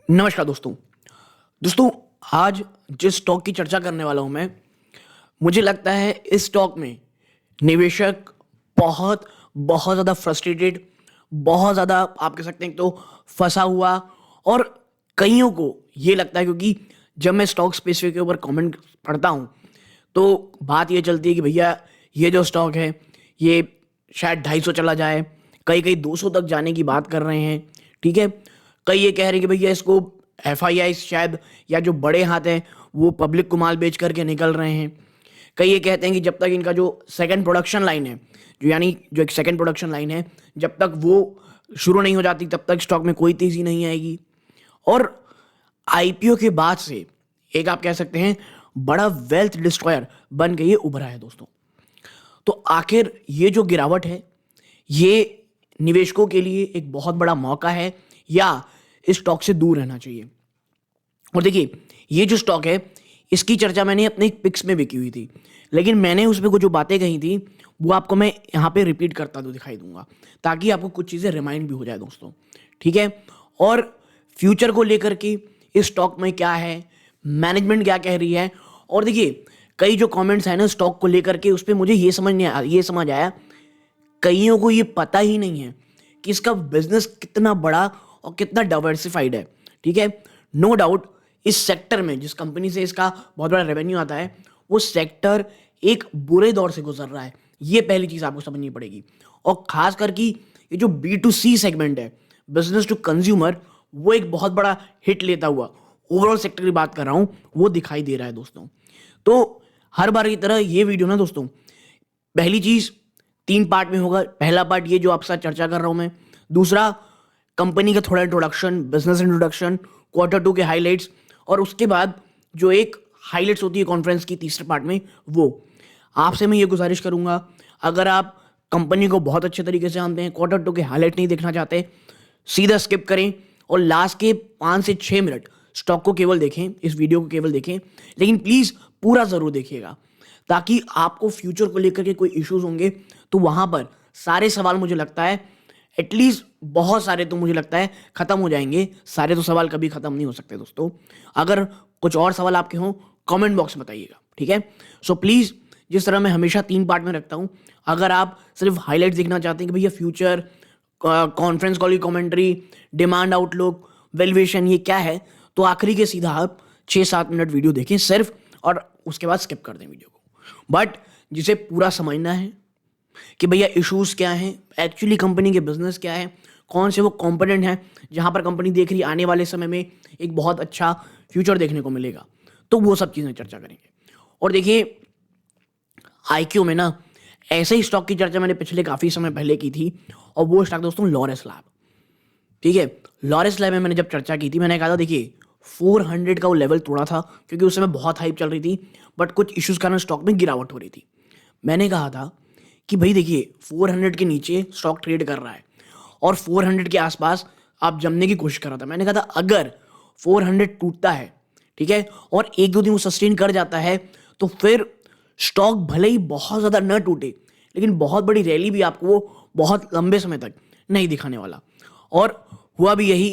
नमस्कार दोस्तों आज जिस स्टॉक की चर्चा करने वाला हूं मैं, मुझे लगता है इस स्टॉक में निवेशक बहुत बहुत ज़्यादा फ्रस्ट्रेटेड, बहुत ज़्यादा आप कह सकते हैं तो फंसा हुआ। और कईयों को ये लगता है, क्योंकि जब मैं स्टॉक स्पेसिफिक के ऊपर कमेंट पढ़ता हूँ तो बात ये चलती है कि भैया ये जो स्टॉक है ये शायद 250 चला जाए, कई कई 200 तक जाने की बात कर रहे हैं। ठीक है, कई ये कह रहे हैं कि भैया इसको एफआईआई शायद या जो बड़े हाथ हैं वो पब्लिक को माल बेच करके निकल रहे हैं। कई ये कहते हैं कि जब तक इनका जो सेकंड प्रोडक्शन लाइन है, जो एक सेकंड प्रोडक्शन लाइन है, जब तक वो शुरू नहीं हो जाती तब तक स्टॉक में कोई तेजी नहीं आएगी। और आईपीओ के बाद से एक आप कह सकते हैं बड़ा वेल्थ डिस्ट्रॉयर बन के ये उभरा है दोस्तों। तो आखिर ये जो गिरावट है ये निवेशकों के लिए एक बहुत बड़ा मौका है या इस स्टॉक से दूर रहना चाहिए। और देखिए, ये जो स्टॉक है इसकी चर्चा मैंने अपने एक पिक्स में भी की हुई थी, लेकिन मैंने उसमें कुछ जो बातें कही थी वो आपको मैं यहाँ पे रिपीट करता तो दिखाई दूंगा, ताकि आपको कुछ चीज़ें रिमाइंड भी हो जाए दोस्तों। ठीक है, और फ्यूचर को लेकर के इस स्टॉक में क्या है, मैनेजमेंट क्या कह रही है। और देखिए, कई जो कमेंट्स हैं ना स्टॉक को लेकर के, उस पर मुझे ये समझ आया कईयों को ये पता ही नहीं है कि इसका बिजनेस कितना बड़ा और कितना डाइवर्सिफाइड है। ठीक है, नो डाउट इस सेक्टर में जिस कंपनी से इसका बहुत बड़ा रेवेन्यू आता है वो सेक्टर एक बुरे दौर से गुजर रहा है, ये पहली चीज़ आपको समझनी पड़ेगी। और खास करके ये जो B2C सेगमेंट है, बिजनेस टू कंज्यूमर, वो एक बहुत बड़ा हिट लेता हुआ ओवरऑल सेक्टर की बात कर रहा हूँ, वो दिखाई दे रहा है दोस्तों। तो हर बार की तरह ये वीडियो ना दोस्तों, पहली चीज़ 3 पार्ट में होगा। पहला पार्ट ये जो आपके साथ चर्चा कर रहा हूँ मैं, दूसरा कंपनी का थोड़ा इंट्रोडक्शन, बिजनेस इंट्रोडक्शन, Q2 के हाइलाइट्स, और उसके बाद जो एक हाइलाइट्स होती है कॉन्फ्रेंस की तीसरे पार्ट में, वो आपसे मैं ये गुजारिश करूंगा, अगर आप कंपनी को बहुत अच्छे तरीके से जानते हैं, Q2 के हाइलाइट नहीं देखना चाहते, सीधा स्किप करें और लास्ट के 5 से 6 मिनट स्टॉक को केवल देखें, इस वीडियो को केवल देखें, लेकिन प्लीज़ पूरा ज़रूर देखिएगा, ताकि आपको फ्यूचर को लेकर के कोई इश्यूज होंगे तो वहाँ पर सारे सवाल, मुझे लगता है एटलीस्ट बहुत सारे तो मुझे लगता है ख़त्म हो जाएंगे। सारे तो सवाल कभी ख़त्म नहीं हो सकते दोस्तों। अगर कुछ और सवाल आपके हों कमेंट बॉक्स में बताइएगा। ठीक है, सो प्लीज़, जिस तरह मैं हमेशा 3 पार्ट में रखता हूँ, अगर आप सिर्फ हाईलाइट्स देखना चाहते हैं कि भैया फ्यूचर, कॉन्फ्रेंस कॉल की कमेंट्री, डिमांड आउटलुक, वैल्यूएशन ये क्या है, तो आखिरी के सीधा आप 6-7 मिनट वीडियो देखें सिर्फ, और उसके बाद स्किप कर दें वीडियो को। बट जिसे पूरा समझना है कि भैया इश्यूज क्या हैं, एक्चुअली कंपनी के बिजनेस क्या है, कौन से वो कंपोनेंट हैं जहां पर कंपनी देख रही है आने वाले समय में एक बहुत अच्छा फ्यूचर देखने को मिलेगा, तो वो सब चीज़ें चर्चा करेंगे। और देखिए, आईक्यू में ना ऐसे ही स्टॉक की चर्चा मैंने पिछले काफ़ी समय पहले की थी, और वो स्टॉक दोस्तों लॉरेस लैब। ठीक है, लॉरेस लैब में मैंने जब चर्चा की थी, मैंने कहा था देखिए 400 का वो लेवल तोड़ा था, क्योंकि उस समय बहुत हाइप चल रही थी, बट कुछ इश्यूज कारण स्टॉक में गिरावट हो रही थी। मैंने कहा था कि भाई देखिए 400 के नीचे स्टॉक ट्रेड कर रहा है और 400 के आसपास आप जमने की कोशिश कर रहा था। मैंने कहा था अगर 400 टूटता है, ठीक है, और 1-2 दिन वो सस्टेन कर जाता है, तो फिर स्टॉक भले ही बहुत ज़्यादा न टूटे, लेकिन बहुत बड़ी रैली भी आपको वो बहुत लंबे समय तक नहीं दिखाने वाला। और हुआ भी यही,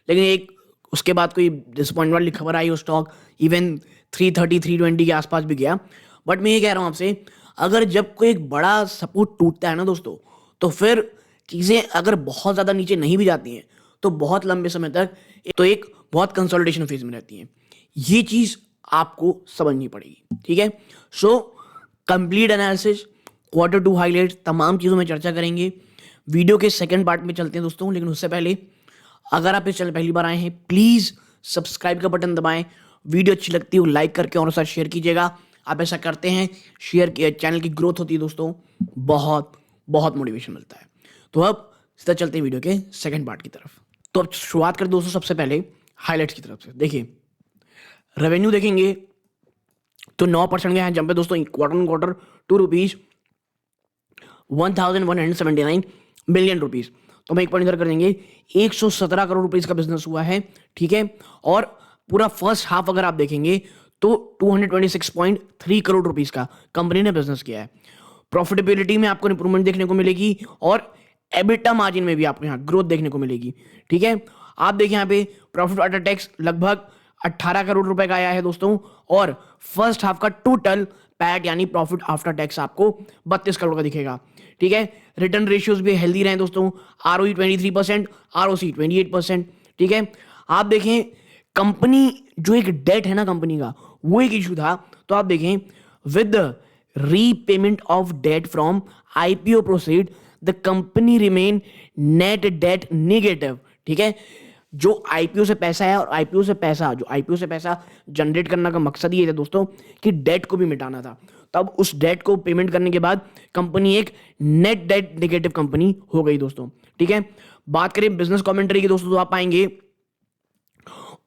लेकिन एक उसके बाद कोई डिसअपॉइंटमेंट वाली खबर आई, वो स्टॉक इवन 330-320 के आसपास भी गया। बट मैं ये कह रहा हूँ आपसे, अगर जब कोई एक बड़ा सपोर्ट टूटता है ना दोस्तों, तो फिर चीज़ें अगर बहुत ज़्यादा नीचे नहीं भी जाती हैं तो बहुत लंबे समय तक तो एक बहुत कंसोलिडेशन फेज में रहती हैं। ये चीज़ आपको समझनी पड़ेगी। ठीक है, so complete analysis, Q2 highlight, तमाम चीज़ों में चर्चा करेंगे। वीडियो के सेकंड पार्ट में चलते हैं दोस्तों, लेकिन उससे पहले अगर आप इस चैनल पहली बार आए हैं, प्लीज़ सब्सक्राइब का बटन दबाएं। वीडियो अच्छी लगती है लाइक करके और साथ शेयर कीजिएगा। आप ऐसा करते हैं, शेयर किया, चैनल की ग्रोथ होती है दोस्तों, बहुत बहुत मोटिवेशन मिलता है। तो अब सीधा चलते हैं वीडियो के सेकंड पार्ट की तरफ। तो अब शुरुआत करें दोस्तों सबसे पहले हाईलाइट्स की तरफ से। देखिए, रेवेन्यू देखेंगे तो 9% का यहाँ जंप है दोस्तों, Q2 ₹1179 बिलियन। तो हम एक पॉइंट इधर कर देंगे, 117 करोड़ रुपीस का बिजनेस हुआ है। ठीक है, और पूरा फर्स्ट हाफ अगर आप देखेंगे तो 226.3 करोड़ रुपीस का कंपनी ने बिजनेस किया है। प्रॉफिटेबिलिटी में आपको इंप्रूवमेंट देखने को मिलेगी और एबिटा मार्जिन में भी आपको यहाँ ग्रोथ देखने को मिलेगी। ठीक है, आप देखें यहाँ पे प्रॉफिट आफ्टर टैक्स लगभग 18 करोड़ रुपए का आया है दोस्तों, और फर्स्ट हाफ का टोटल पैट यानी प्रॉफिट आफ्टर टैक्स आपको 32 करोड़ का दिखेगा। ठीक है, रिटर्न रेशियोज भी हेल्दी रहे दोस्तों, ROE 23%, ROC 28%। ठीक है, आप देखें कंपनी जो एक डेट है ना कंपनी का, वो एक इशू था। तो आप देखें with repayment of debt from IPO proceed the company remain net debt negative. ठीक है, जो IPO से पैसा है, और IPO से पैसा जनरेट करने का मकसद ये था दोस्तों कि डेट को भी मिटाना था। तब उस डेट को पेमेंट करने के बाद कंपनी एक नेट डेट नेगेटिव कंपनी हो गई दोस्तों। ठीक है, बात करें बिजनेस कमेंट्री की दोस्तों, तो आप पाएंगे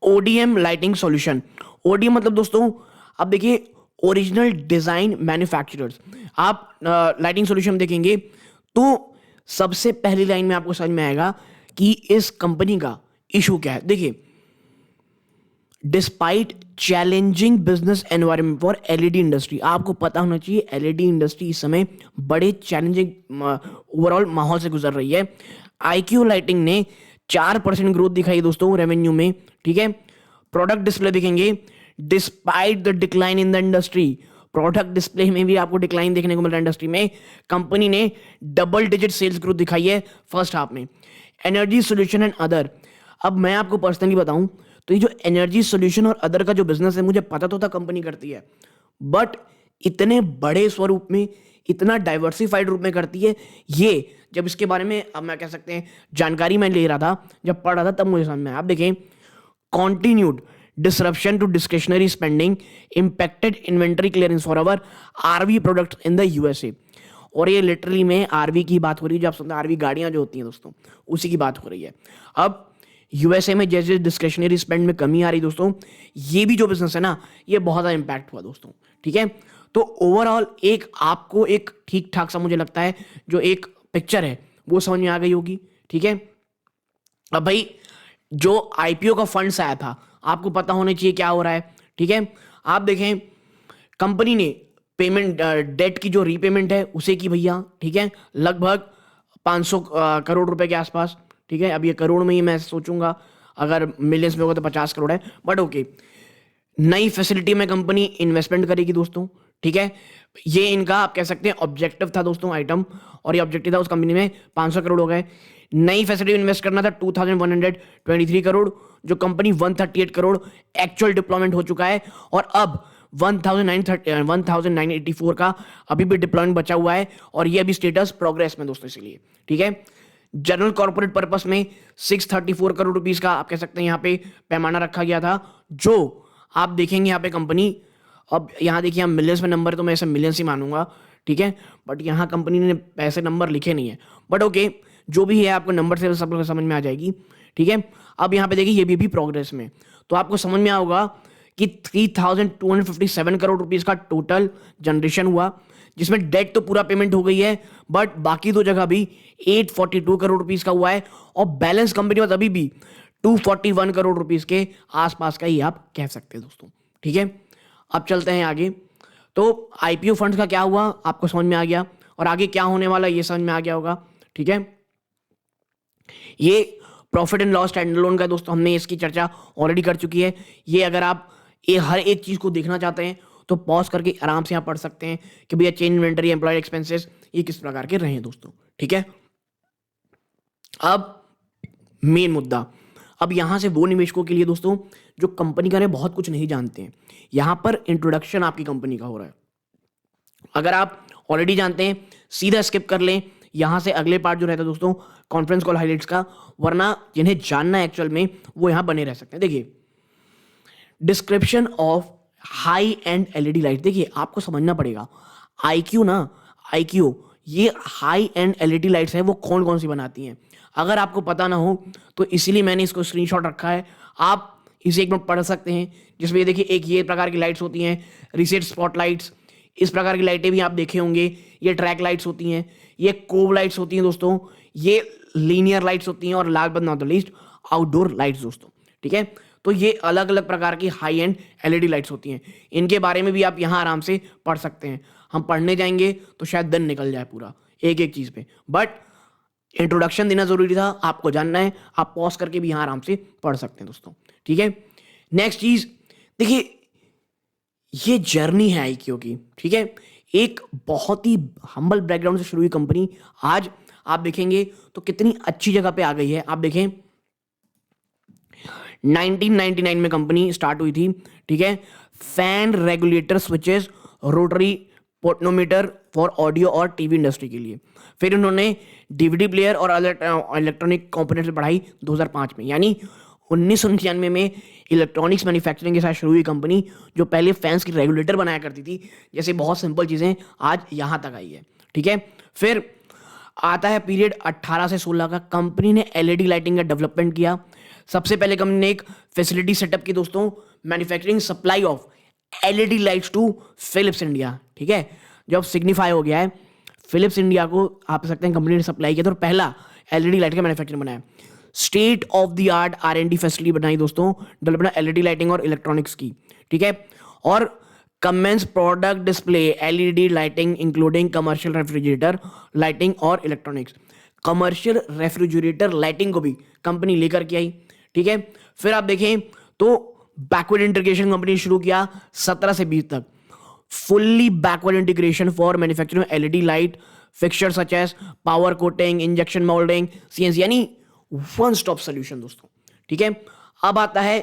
ODM लाइटिंग सॉल्यूशन। ODM मतलब दोस्तों आप देखिए ओरिजिनल डिजाइन मैन्युफैक्चरर्स। आप लाइटिंग सॉल्यूशन देखेंगे तो सबसे पहली लाइन में आपको समझ में आएगा कि इस कंपनी का इशू क्या है। देखिए, despite challenging business environment for LED industry, आपको पता होना चाहिए LED इंडस्ट्री इस समय बड़े चैलेंजिंग ओवरऑल माहौल से गुजर रही है। IQ लाइटिंग ने 4% ग्रोथ दिखाई दोस्तों रेवेन्यू में। ठीक है, प्रोडक्ट डिस्प्ले देखेंगे, despite the decline in the industry, product display में भी आपको डिक्लाइन देखने को मिल रहा है इंडस्ट्री में, कंपनी ने डबल डिजिट सेल्स ग्रोथ दिखाई है फर्स्ट हाफ में। एनर्जी सोल्यूशन एंड अदर, अब मैं आपको पर्सनली बताऊं तो ये जो एनर्जी सोल्यूशन और अदर का जो बिजनेस है, मुझे पता तो था कंपनी करती है, बट इतने बड़े स्वरूप में, इतना डाइवर्सिफाइड रूप में करती है ये, जब इसके बारे में अब मैं कह सकते हैं जानकारी मैं ले रहा था, जब पढ़ रहा था तब मुझे समझ में आया। आप देखें continued disruption to discretionary spending impacted inventory clearance for our RV products in the USA। और ये लिटरली में RV की बात हो रही है, जो आप सुनते हैं RV गाड़ियां जो होती हैं दोस्तों, उसी की बात हो रही है। अब USA में जैसे डिस्क्रिशनरी स्पेंड में कमी आ रही दोस्तों, ये भी जो बिजनेस है ना, ये बहुत ज़्यादा इंपैक्ट हुआ दोस्तों। ठीक है, तो ओवरऑल एक आपको एक ठीक ठाक सा मुझे लगता है जो एक पिक्चर है वो समझ में आ गई होगी। ठीक है, अब भाई जो IPO का फंड्स आया था, आपको पता होना चाहिए क्या हो रहा है। ठीक है, आप देखें कंपनी ने पेमेंट डेट की जो रीपेमेंट है उसे की भैया। ठीक है, लगभग 500 करोड़ रुपए के आसपास। ठीक है, अब ये करोड़ में ही मैं सोचूंगा, अगर मिलियंस में होगा तो 50 करोड़ है, बट ओके। नई फैसिलिटी में कंपनी इन्वेस्टमेंट करेगी दोस्तों। ठीक है, ये इनका आप कह सकते हैं ऑब्जेक्टिव था दोस्तों आइटम, और ये ऑब्जेक्टिव था उस कंपनी में 500 करोड़ हो गए। नई फैसिलिटी इन्वेस्ट करना था 2123 करोड़, जो कंपनी 138 करोड़ एक्चुअल डिप्लॉयमेंट हो चुका है, और अब 1984 का अभी भी डिप्लॉयमेंट बचा हुआ है, और ये अभी स्टेटस प्रोग्रेस में दोस्तों। इसलिए ठीक है, जनरल कॉर्पोरेट पर्पस में 634 करोड़ रुपीस का आप कह सकते हैं यहाँ पे पैमाना रखा गया था, जो आप देखेंगे यहाँ पे कंपनी, अब यहाँ देखिए हम मिलियंस में नंबर, तो मैं इसे मिलियंस ही मानूंगा। ठीक है, बट यहाँ कंपनी ने ऐसे नंबर लिखे नहीं है, बट ओके, जो भी है आपको नंबर से सब लोग समझ में आ जाएगी। ठीक है, अब यहाँ पे देखिए ये भी प्रोग्रेस में, तो आपको समझ में आएगा कि 3257 करोड़ रुपीस का टोटल जनरेशन हुआ, जिसमें डेट तो पूरा पेमेंट हो गई है, बट बाकी दो जगह भी 842 करोड़ रुपीस का हुआ है, और बैलेंस कंपनी में अभी भी 241 करोड़ रुपीस के आसपास का ही आप कह सकते हैं दोस्तों। ठीक है, अब चलते हैं आगे। तो IPO फंड्स का क्या हुआ आपको समझ में आ गया, और आगे क्या होने वाला ये समझ में आ गया होगा। ठीक है, ये profit and loss stand alone का दोस्तों हमने इसकी चर्चा ऑलरेडी कर चुकी है। ये अगर आप ये हर एक चीज को देखना चाहते हैं तो पॉज करके आराम से यहाँ पढ़ सकते हैं कि भैया चेंज इन्वेंटरी, एम्प्लॉय एक्सपेंसेस ये किस प्रकार के रहे हैं दोस्तों। ठीक है, अब मेन मुद्दा, अब यहां से वो निवेशकों के लिए दोस्तों जो कंपनी का बहुत कुछ नहीं जानते हैं, यहां पर इंट्रोडक्शन आपकी कंपनी का हो रहा है। अगर आप ऑलरेडी जानते हैं सीधा स्किप कर लें, यहां से अगले पार्ट जो रहता है दोस्तों कॉन्फ्रेंस कॉल हाइलाइट्स का, वरना जिन्हें जानना है एक्चुअल में वो यहां बने रह सकते हैं। देखिए description of high and LED light, देखिए आपको समझना पड़ेगा IQ ये हाई एंड LED लाइट्स है वो कौन कौन सी बनाती हैं। अगर आपको पता ना हो तो इसीलिए मैंने इसको स्क्रीनशॉट रखा है, आप इसे एक बार पढ़ सकते हैं, जिसमें ये देखिए एक ये प्रकार की लाइट्स होती हैं, रिसेट स्पॉट लाइट्स, इस प्रकार की लाइटें भी आप देखे होंगे, ये ट्रैक लाइट्स होती हैं, ये कोव लाइट्स होती हैं दोस्तों, ये लीनियर लाइट्स होती हैं, और last but not the least outdoor lights दोस्तों। ठीक है, तो ये अलग अलग प्रकार की हाई एंड LED लाइट्स होती हैं, इनके बारे में भी आप यहाँ आराम से पढ़ सकते हैं। हम पढ़ने जाएंगे तो शायद दिन निकल जाए पूरा एक एक चीज पे, बट इंट्रोडक्शन देना जरूरी था, आपको जानना है, आप पॉज करके भी यहां आराम से पढ़ सकते हैं दोस्तों, ठीक है। नेक्स्ट चीज देखिए, ये जर्नी है आईक्यू की, ठीक है। एक बहुत ही हम्बल बैकग्राउंड से शुरू हुई कंपनी आज आप देखेंगे तो कितनी अच्छी जगह पे आ गई है। आप देखें 1999 में कंपनी स्टार्ट हुई थी, ठीक है। Fan regulator switches rotary potentiometer for audio और टीवी इंडस्ट्री के लिए। फिर उन्होंने डीवीडी प्लेयर और इलेक्ट्रॉनिक कंपोनेंट्स में पढ़ाई 2005 में, यानी 1999 में इलेक्ट्रॉनिक्स मैन्युफैक्चरिंग के साथ शुरू हुई कंपनी, जो पहले फैंस की रेगुलेटर बनाया करती थी, जैसे बहुत सिंपल चीज़ें आज यहाँ तक आई है, ठीक है। फिर आता है पीरियड 18 से 16 का, कंपनी ने एलईडी लाइटिंग का डेवलपमेंट किया। सबसे पहले कंपनी ने एक फैसिलिटी सेटअप की दोस्तों, manufacturing supply of LED lights to Philips India, ठीक है। जब सिग्निफाई हो गया है फिलिप्स इंडिया को, आप सकते हैं कंपनी ने सप्लाई किया, तो पहला एलईडी लाइट का मैन्युफैक्चरिंग बनाया। State of the art R&D facility बनाई दोस्तों, डेवलपमेंट एलईडी लाइटिंग और इलेक्ट्रॉनिक्स की, ठीक है। और commence product display LED lighting including commercial refrigerator lighting और इलेक्ट्रॉनिक्स। कमर्शियल रेफ्रिजरेटर लाइटिंग को भी कंपनी लेकर के आई, ठीक है। फिर आप देखें तो बैकवर्ड इंटीग्रेशन कंपनी शुरू किया 17 से 20 तक, fully backward integration for manufacturing LED light fixture such as power coating, injection moulding, CNC, यानी वन स्टॉप सोल्यूशन दोस्तों, ठीक है। अब आता है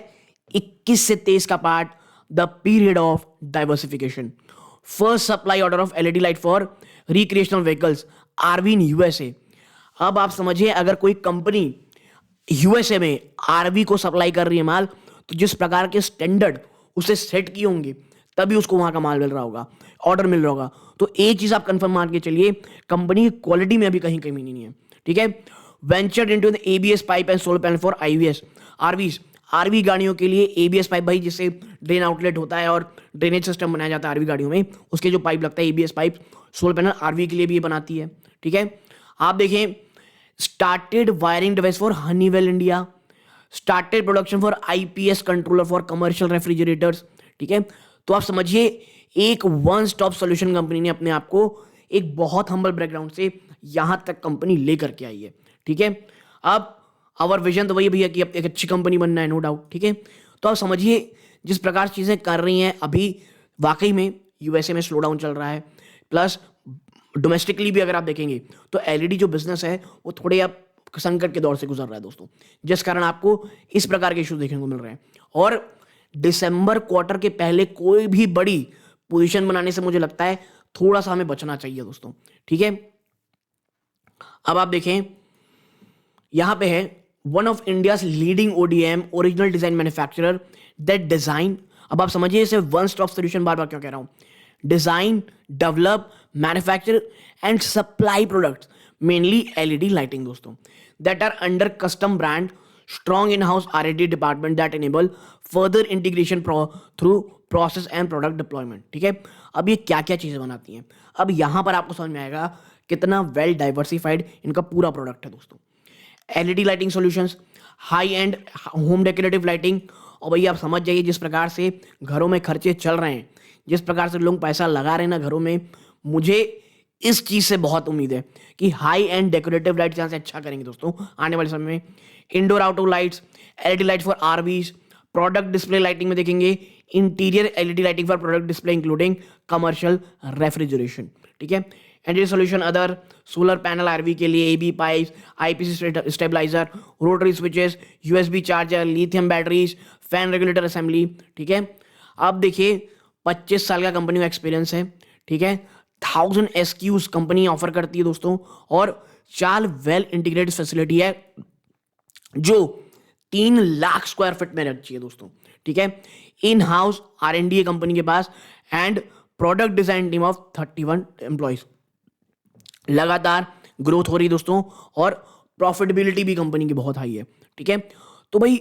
21 से 23 का part, the period of diversification. First supply order of LED light for recreational vehicles RV in USA. अब आप समझिए, अगर कोई कंपनी यूएसए में आरवी को सप्लाई कर रही है माल, तो जिस प्रकार के स्टैंडर्ड उसे सेट किए होंगे तभी उसको वहां का माल मिल रहा होगा, ऑर्डर मिल रहा होगा। तो एक चीज आप कंफर्म मान के चलिए, कंपनी की क्वालिटी में अभी कहीं कमी नहीं है, ठीक है। Ventured into the ABS pipe and solar panel for RVs. RV गाड़ियों के लिए ABS पाइप, भाई जिससे ड्रेन आउटलेट होता है और ड्रेनेज सिस्टम बनाया जाता है आरवी गाड़ियों में, उसके जो पाइप लगता है ABS pipe, solar panel RV के लिए भी ये बनाती है, ठीक है। आप देखें, started wiring device for Honeywell India, started production for IPS controller for commercial refrigerators, ठीक है। तो आप समझिए, एक वन स्टॉप सॉल्यूशन कंपनी ने अपने आप को एक बहुत हम्बल बैकग्राउंड से यहां तक कंपनी लेकर के आई है, ठीक है। अब आवर विजन तो वही भैया कि अब एक अच्छी कंपनी बनना है, नो डाउट, ठीक है। तो आप समझिए जिस प्रकार चीजें कर रही हैं अभी, वाकई में यूएसए में स्लो डाउन चल रहा है, प्लस डोमेस्टिकली भी अगर आप देखेंगे तो एलईडी जो बिजनेस है वो थोड़े अब संकट के दौर से गुजर रहा है दोस्तों, जिस कारण आपको इस प्रकार के इश्यूज देखने को मिल रहे हैं। और दिसंबर क्वार्टर के पहले कोई भी बड़ी पोजीशन बनाने से मुझे लगता है थोड़ा सा हमें बचना चाहिए दोस्तों, ठीक है। अब आप देखें, यहां पे है one of India's leading ODM original design manufacturer that design. अब आप समझिए इसे वन स्टॉप सोल्यूशन बार बार क्यों कह रहा हूं, design, develop, manufacture and supply products mainly LED lighting दोस्तों, that are under custom brand, strong in house R&D department that enable further integration through process and product deployment, ठीक है। अब ये क्या क्या चीजें बनाती हैं, अब यहां पर आपको समझ में आएगा कितना वेल डाइवर्सिफाइड इनका पूरा प्रोडक्ट है दोस्तों। LED lighting solutions, high and home decorative lighting. और भैया आप समझ जाइए, जिस प्रकार से घरों में खर्चे चल रहे हैं, जिस प्रकार से लोग पैसा लगा रहे हैं ना घरों में, मुझे इस चीज से बहुत उम्मीद है कि हाई एंड डेकोरेटिव लाइट्स यहां से अच्छा करेंगे दोस्तों आने वाले समय में। Indoor outdoor lights, LED light for RVs, product display lighting में देखेंगे interior LED lighting for product display including commercial refrigeration, ठीक है। Energy solution other, solar panel RV के लिए AB pipes, IPC stabiliser, rotary switches, USB charger, lithium batteries, fan regulator assembly, ठीक है। अब देखिए 25 साल का कंपनी का एक्सपीरियंस है, ठीक है। 1000 SKUs कंपनी ऑफर करती है दोस्तों, और 4 वेल इंटीग्रेटेड फैसिलिटी है जो 3 लाख स्क्वायर फीट में रखी है दोस्तों, ठीक है। इन हाउस R&D है कंपनी के पास, and product design team of 31 employees. लगातार ग्रोथ हो रही दोस्तों, और प्रॉफिटेबिलिटी भी कंपनी की बहुत हाई है, ठीक है। तो भाई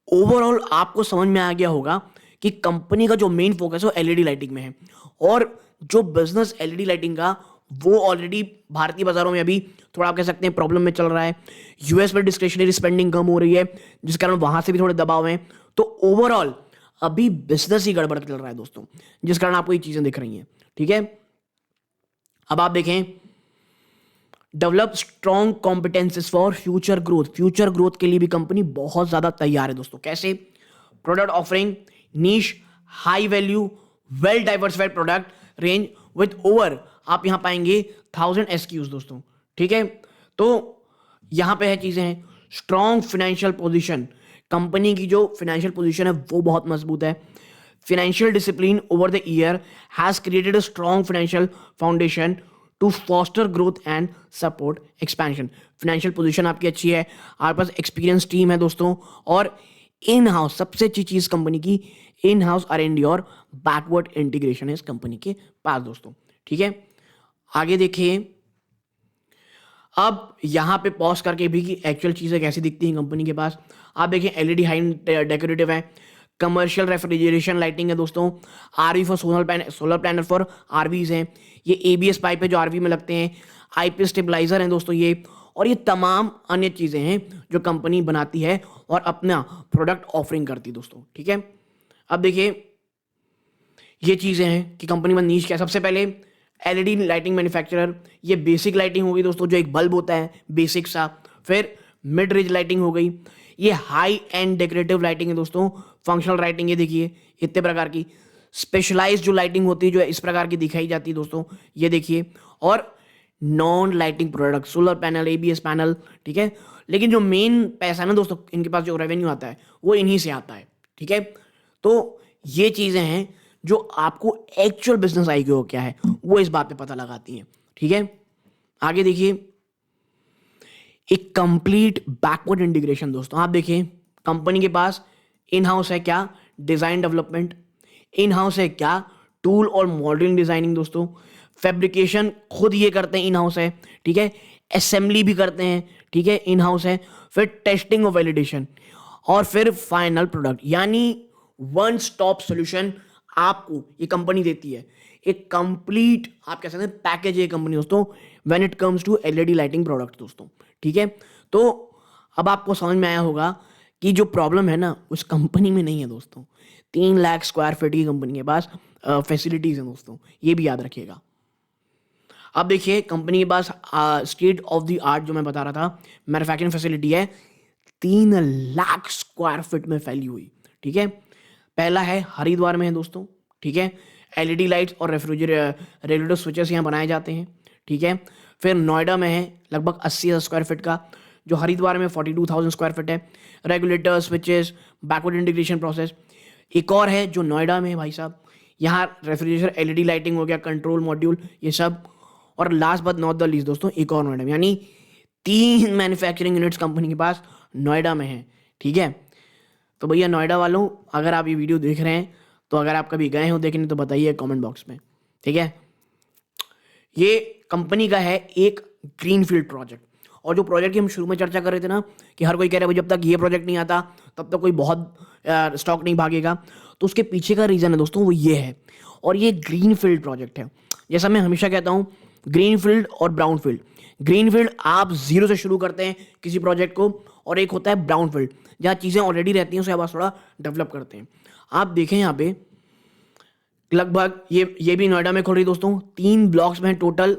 ओवरऑल आपको समझ में आ गया होगा कि कंपनी का जो मेन फोकस है वो एलईडी लाइटिंग में है, और जो बिजनेस एलईडी लाइटिंग का वो ऑलरेडी भारतीय बाजारों में अभी थोड़ा आप कह सकते हैं प्रॉब्लम में चल रहा है। यूएस में डिस्क्रिशनरी स्पेंडिंग कम हो रही है, जिस कारण वहां से भी थोड़े दबाव हैं। तो ओवरऑल अभी बिजनेस ही गड़बड़ चल रहा है दोस्तों, जिस कारण आपको ये चीजें दिख रही हैं, ठीक है। अब आप देखें develop strong competences for future growth. Future growth के लिए भी कंपनी बहुत ज्यादा तैयार है दोस्तों। कैसे? Product offering niche high value well diversified product range with over, आप यहां पाएंगे 1000 SKUs दोस्तों। ठीक है, तो यहां पे है चीजें हैं। स्ट्रॉन्ग फाइनेंशियल पोजीशन, कंपनी की जो फाइनेंशियल पोजीशन है वो बहुत मजबूत है। Financial discipline over the year has created a strong financial foundation to foster growth and support expansion. Financial position आपकी अच्छी है, आपके पास एक्सपीरियंस टीम है दोस्तों, और इन हाउस सबसे अच्छी चीज कंपनी की इन हाउस R&D और बैकवर्ड इंटीग्रेशन है इस कंपनी के पास दोस्तों। ठीक है, आगे देखिए। अब यहां पे पॉज करके भी कि एक्चुअल चीजें कैसी दिखती हैं कंपनी के पास। आप देखिए LED हाई डेकोरेटिव है, कमर्शियल रेफ्रिजरेशन लाइटिंग है दोस्तों, RV for solar panel for RVs हैं, ये ABS पाइप है जो RV में लगते हैं, IP स्टेबलाइजर हैं दोस्तों ये, और ये तमाम अन्य चीजें हैं जो कंपनी बनाती है और अपना प्रोडक्ट ऑफरिंग करती है दोस्तों। ठीक है, अब देखिए ये चीजें हैं कि कंपनी में नीश क्या है। सबसे पहले LED लाइटिंग मैन्युफैक्चरर, ये बेसिक लाइटिंग होगी दोस्तों, जो एक बल्ब होता है बेसिक सा। फिर मिड रेंज लाइटिंग हो गई, ये हाई एंड डेकोरेटिव लाइटिंग है दोस्तों। फंक्शनल लाइटिंग ये देखिए इतने प्रकार की। स्पेशलाइज जो लाइटिंग होती है जो इस प्रकार की दिखाई जाती है दोस्तों, ये देखिए। और non lighting product, solar panel, ABS panel. ठीक है, लेकिन जो मेन पैसा है ना दोस्तों, इनके पास जो रेवेन्यू आता है वो इन्हीं से आता है। ठीक है, तो ये चीजें हैं जो आपको एक्चुअल बिजनेस आईक्यू क्या है वो इस बात पे पता लगाती हैं। ठीक है, आगे देखिए। एक कंप्लीट बैकवर्ड इंटीग्रेशन दोस्तों, आप देखिए कंपनी के पास इन हाउस है क्या डिजाइन डेवलपमेंट, इन हाउस है क्या टूल और मॉडलिंग डिजाइनिंग दोस्तों, फैब्रिकेशन खुद ये करते हैं इन हाउस है। ठीक है, असेंबली भी करते हैं। ठीक है, इन हाउस है। फिर टेस्टिंग और वैलिडेशन, और फिर फाइनल प्रोडक्ट, यानी वन स्टॉप सॉल्यूशन आपको ये कंपनी देती है। एक कंप्लीट आप कह सकते हैं पैकेज है कंपनी दोस्तों when it comes to LED lighting product दोस्तों। ठीक है, तो अब आपको समझ में आया होगा कि जो प्रॉब्लम है ना उस कंपनी में नहीं है दोस्तों। 3 लाख स्क्वायर फीट की कंपनी के पास फैसिलिटीज हैं दोस्तों, ये भी याद रखिएगा। अब देखिए कंपनी के पास स्टेट ऑफ द आर्ट जो मैं बता रहा था मैन्युफैक्चरिंग फैसिलिटी है 3 लाख स्क्वायर फीट में फैली हुई। ठीक है, पहला है हरिद्वार में है दोस्तों। ठीक है, LED लाइट्स और रेगुलेटर स्विचेस यहाँ बनाए जाते हैं। ठीक है, फिर नोएडा में है लगभग 80,000 स्क्वायर फीट का, जो हरिद्वार में 42,000 स्क्वायर फीट है। Regulator switches backward integration process. एक और है जो नोएडा में है भाई साहब, यहाँ रेफ्रिजरेटर LED लाइटिंग हो गया, कंट्रोल मॉड्यूल ये सब। और last but not the least दोस्तों एक और नोएडा में, यानी 3 मैन्युफैक्चरिंग यूनिट्स कंपनी के पास नोएडा में है। ठीक है, तो भैया नोएडा वालों अगर आप ये वीडियो देख रहे हैं तो अगर आप कभी गए हो देखने तो बताइए कमेंट बॉक्स में। ठीक है, ये कंपनी का है एक ग्रीनफील्ड प्रोजेक्ट, और जो प्रोजेक्ट की हम शुरू में चर्चा कर रहे थे ना कि हर कोई कह रहा है जब तक ये प्रोजेक्ट नहीं आता तब तक कोई बहुत स्टॉक नहीं भागेगा, तो उसके पीछे का रीज़न है दोस्तों वो ये है। और ये ग्रीनफील्ड प्रोजेक्ट है। जैसा मैं हमेशा कहता हूँ ग्रीनफील्ड और ब्राउनफील्ड। ग्रीनफील्ड आप जीरो से शुरू करते हैं किसी प्रोजेक्ट को, और एक होता है ब्राउनफील्ड जहाँ चीज़ें ऑलरेडी रहती हैं उसे आप थोड़ा डेवलप करते हैं। आप देखें यहाँ पे लगभग ये भी नोएडा में खुल रही दोस्तों, 3 ब्लॉक्स में टोटल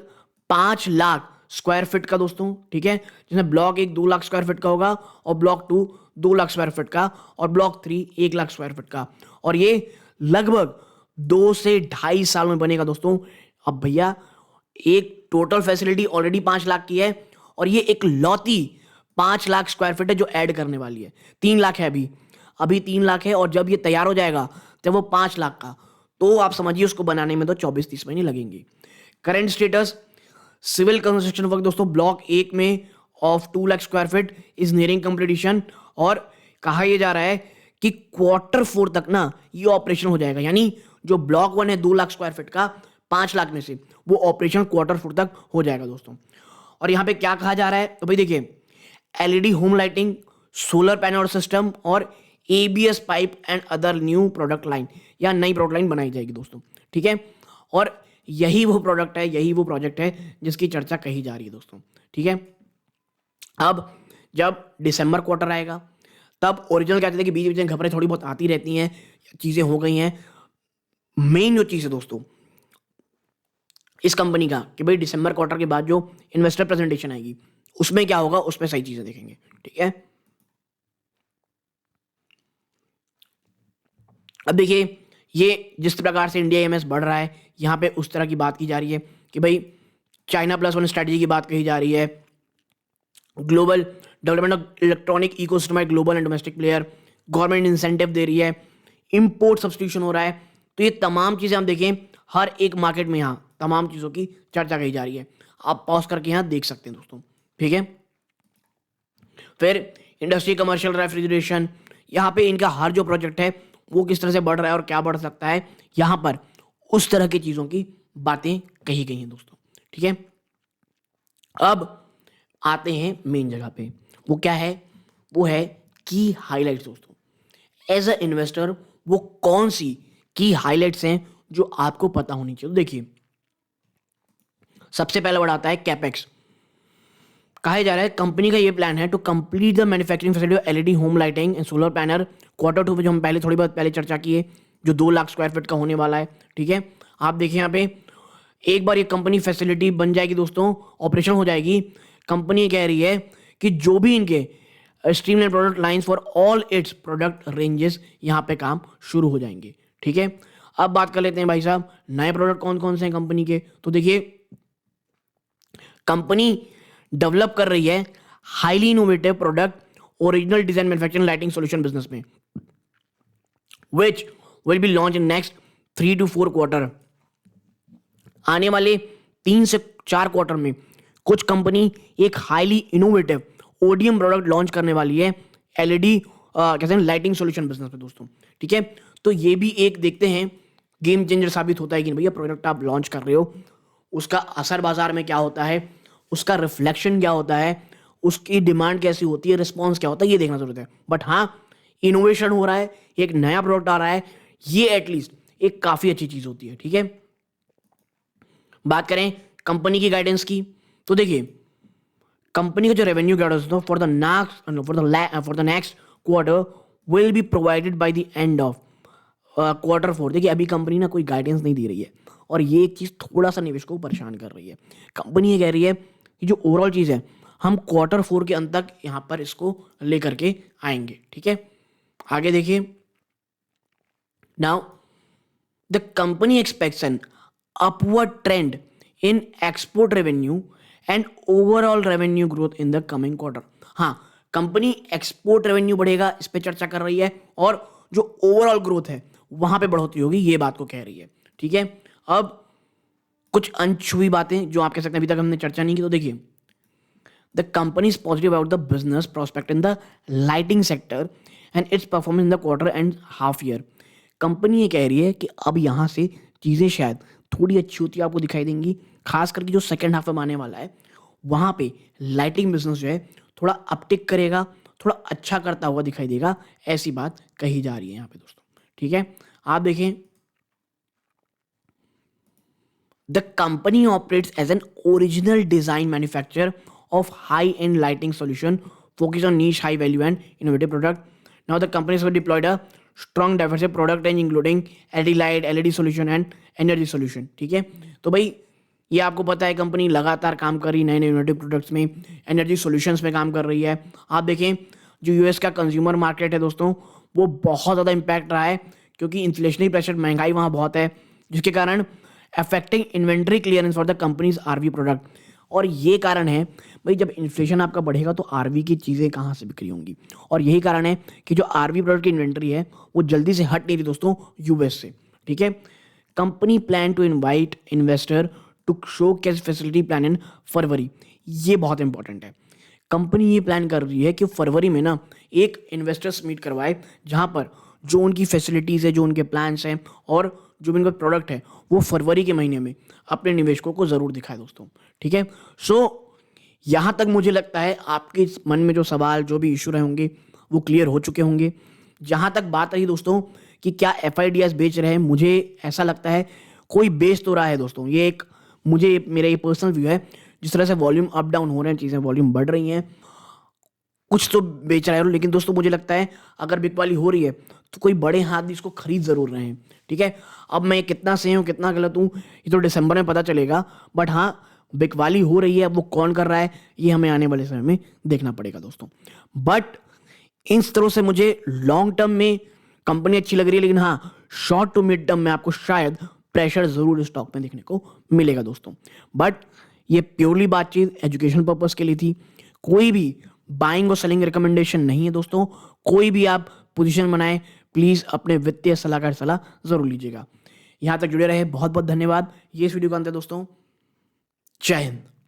5 लाख स्क्वायर फीट का दोस्तों। ठीक है, जिसमें ब्लॉक 1 2 लाख स्क्वायर फीट का होगा, और ब्लॉक 2 2 लाख स्क्वायर फीट का, और ब्लॉक 3 1 लाख स्क्वायर फीट का। और ये लगभग 2 से 2.5 साल में बनेगा दोस्तों। अब भैया एक टोटल फैसिलिटी ऑलरेडी 5 लाख की है, और ये एक लौती 5 लाख स्क्वायर फीट है जो ऐड करने वाली है। 3 लाख है अभी 3 लाख है, और जब ये तैयार हो जाएगा जब वो 5 लाख का, तो आप समझिए उसको बनाने में तो 24-30 महीने लगेंगे। Current status civil construction work दोस्तों ब्लॉक 1 में of 2 lakh square feet is nearing completion, और कहा यह जा रहा है कि Q4 तक ना ये ऑपरेशन हो जाएगा। यानी जो ब्लॉक 1 है 2 लाख स्क्वायर फीट का 5 लाख में से वो ऑपरेशन Q4 तक हो जाएगा दोस्तों। और यहाँ पे क्या कहा जा रहा है तो भाई देखिए LED home lighting, solar panel system और ABS pipe and other new product line, या नई प्रोडक्ट लाइन बनाई जाएगी दोस्तों। ठीक है, और यही वो प्रोडक्ट है, यही वो प्रोजेक्ट है जिसकी चर्चा कही जा रही है दोस्तों। ठीक है, अब जब दिसंबर क्वार्टर आएगा तब ओरिजिनल कहते थे कि बीच बीच में खबरें थोड़ी बहुत आती रहती हैं, चीज़ें हो गई हैं। मेन जो चीज़ है दोस्तों इस कंपनी का कि भाई दिसंबर क्वार्टर के बाद जो इन्वेस्टर प्रेजेंटेशन आएगी उसमें क्या होगा, उसमें सही चीजें देखेंगे। ठीक है, अब देखिए ये जिस प्रकार से इंडिया ईएमएस बढ़ रहा है, यहाँ पे उस तरह की बात की जा रही है कि भाई चाइना प्लस वन स्ट्रैटेजी की बात कही जा रही है, global development of electronic ecosystem है, global and domestic player, government incentive दे रही है, इंपोर्ट सब्स्टिट्यूशन हो रहा है। तो ये तमाम चीज़ें हम देखें हर एक मार्केट में यहाँ तमाम चीज़ों की चर्चा कही जा रही है। आप पॉज करके यहाँ देख सकते हैं दोस्तों। ठीक है, फिर इंडस्ट्री कमर्शियल रेफ्रिजरेशन, यहाँ पे इनका हर जो प्रोजेक्ट है वो किस तरह से बढ़ रहा है और क्या बढ़ सकता है, यहाँ पर उस तरह की चीज़ों की बातें कही गई हैं दोस्तों। ठीक है, अब आते हैं मेन जगह पे, वो क्या है, वो है की हाइलाइट्स दोस्तों। एज अ इन्वेस्टर वो कौन सी की हाइलाइट्स हैं जो आपको पता होनी चाहिए। तो देखिए सबसे पहला वर्ड आता है कैपेक्स। कहा जा रहा है कंपनी का ये प्लान है to complete the manufacturing facility of LED home lighting and solar panel Q2 में, जो हम पहले थोड़ी बहुत पहले चर्चा की है, जो 2 लाख स्क्वायर फीट का होने वाला है। ठीक है, आप देखिए यहाँ पे एक बार ये कंपनी फैसिलिटी बन जाएगी दोस्तों, ऑपरेशन हो जाएगी, कंपनी कह रही है कि जो भी इनके streamline product lines for all it's product ranges यहाँ पे काम शुरू हो जाएंगे। ठीक है, अब बात कर लेते हैं भाई साहब नए प्रोडक्ट कौन कौन से हैं कंपनी के। तो देखिए कंपनी डेवलप कर रही है highly innovative product original design manufacturing lighting solution business में, which will be launched in next 3 to 4 quarter. आने वाले 3 से 4 क्वार्टर में कुछ कंपनी एक highly innovative ODM product launch करने वाली है एलईडी कहते हैं लाइटिंग सॉल्यूशन बिजनेस में दोस्तों। ठीक है, तो ये भी एक देखते हैं गेम चेंजर साबित होता है कि भैया प्रोडक्ट आप लॉन्च कर रहे हो, उसका असर बाजार में क्या होता है, उसका रिफ्लेक्शन क्या होता है, उसकी डिमांड कैसी होती है, रिस्पॉन्स क्या होता है, ये देखना जरूरत है। बट हाँ, इनोवेशन हो रहा है, एक नया प्रोडक्ट आ रहा है, ये एटलीस्ट एक काफी अच्छी चीज होती है। ठीक है, बात करें कंपनी की गाइडेंस की, तो देखिए कंपनी का जो revenue guidance for the next quarter will be provided by the end of Q4। देखिए अभी कंपनी ना कोई गाइडेंस नहीं दे रही है और ये एक चीज थोड़ा सा निवेश को परेशान कर रही है। कंपनी ये कह रही है कि जो ओवरऑल चीज है हम Q4 के अंत तक यहां पर इसको लेकर के आएंगे। ठीक है, आगे देखिए, now the company aspects an upward trend in export revenue and overall revenue growth in the coming quarter. हाँ, कंपनी एक्सपोर्ट रेवेन्यू बढ़ेगा इस पे चर्चा कर रही है और जो ओवरऑल ग्रोथ है वहां पे बढ़ोतरी होगी, ये बात को कह रही है। ठीक है, अब कुछ अनछुई बातें जो आप कह सकते हैं अभी तक हमने चर्चा नहीं की, तो देखिए the company is positive about the business prospect in the lighting sector and it's performance in the quarter and half year. Company ये कह रही है कि अब यहाँ से चीज़ें शायद थोड़ी अच्छी होती आपको दिखाई देंगी, खास करके जो सेकेंड हाफ में आने वाला है वहाँ पे लाइटिंग बिजनेस जो है थोड़ा अपटिक करेगा, थोड़ा अच्छा करता हुआ दिखाई देगा, ऐसी बात कही जा रही है यहाँ पे दोस्तों। ठीक है, आप देखें the company operates as an original design manufacturer of high-end lighting solution focused on niche, high value and innovative product. Now the company has deployed a strong diversified product range including LED light, LED solution and energy solution. ठीक है, तो भाई ये आपको पता है company लगातार काम कर रही है नए नए इनोवेटिव प्रोडक्ट्स में, एनर्जी सॉल्यूशंस में काम कर रही है। आप देखें जो यूएस का कंज्यूमर मार्केट है दोस्तों वो बहुत ज़्यादा इम्पैक्ट रहा है क्योंकि इन्फ्लेशनरी प्रेशर, महंगाई वहाँ बहुत है, जिसके कारण affecting inventory clearance for the companies RV product. और ये कारण है भाई जब इन्फ्लेशन आपका बढ़ेगा तो आरवी की चीज़ें कहाँ से बिक्री होंगी, और यही कारण है कि जो आरवी प्रोडक्ट की इन्वेंट्री है वो जल्दी से हट नहीं रही दोस्तों यूएस से। ठीक है, company plan to invite investor to show cash facility plan in February. ये बहुत इंपॉर्टेंट है, कंपनी ये प्लान कर रही है कि फरवरी में ना एक इन्वेस्टर्स मीट करवाए जहाँ पर जो उनकी फैसिलिटीज़ है, जो उनके प्लान्स हैं और जो भी उनका प्रोडक्ट है वो फरवरी के महीने में अपने निवेशकों को ज़रूर दिखाए दोस्तों। ठीक है, सो यहाँ तक मुझे लगता है आपके मन में जो सवाल, जो भी इशू रहे होंगे वो क्लियर हो चुके होंगे। जहाँ तक बात रही दोस्तों कि क्या एफआईडीएस बेच रहे हैं, मुझे ऐसा लगता है कोई बेच तो रहा है दोस्तों। ये एक मेरा ये पर्सनल व्यू है। जिस तरह से वॉल्यूम अप डाउन हो रहे हैं, चीज़ें वॉल्यूम बढ़ रही हैं, कुछ तो बेच रहा है, लेकिन दोस्तों मुझे लगता है अगर बिकवाली हो रही है तो कोई बड़े हाथ भी इसको खरीद ज़रूर रहे हैं। ठीक है, अब मैं कितना सही हूँ कितना गलत हूँ ये तो दिसंबर में पता चलेगा, बट हाँ बिकवाली हो रही है। अब वो कौन कर रहा है ये हमें आने वाले समय में देखना पड़ेगा दोस्तों। बट इस तरह से मुझे लॉन्ग टर्म में कंपनी अच्छी लग रही है, लेकिन हाँ शॉर्ट टू मिड टर्म में आपको शायद प्रेशर जरूर स्टॉक में देखने को मिलेगा दोस्तों। बट ये प्योरली बातचीत एजुकेशन पर्पस के लिए थी, कोई भी बाइंग और सेलिंग रिकमेंडेशन नहीं है दोस्तों। कोई भी आप पोजीशन बनाए प्लीज अपने वित्तीय सलाहकार सलाह जरूर लीजिएगा। यहां तक जुड़े रहे बहुत बहुत धन्यवाद। ये इस वीडियो का अंत है दोस्तों। जय हिंद।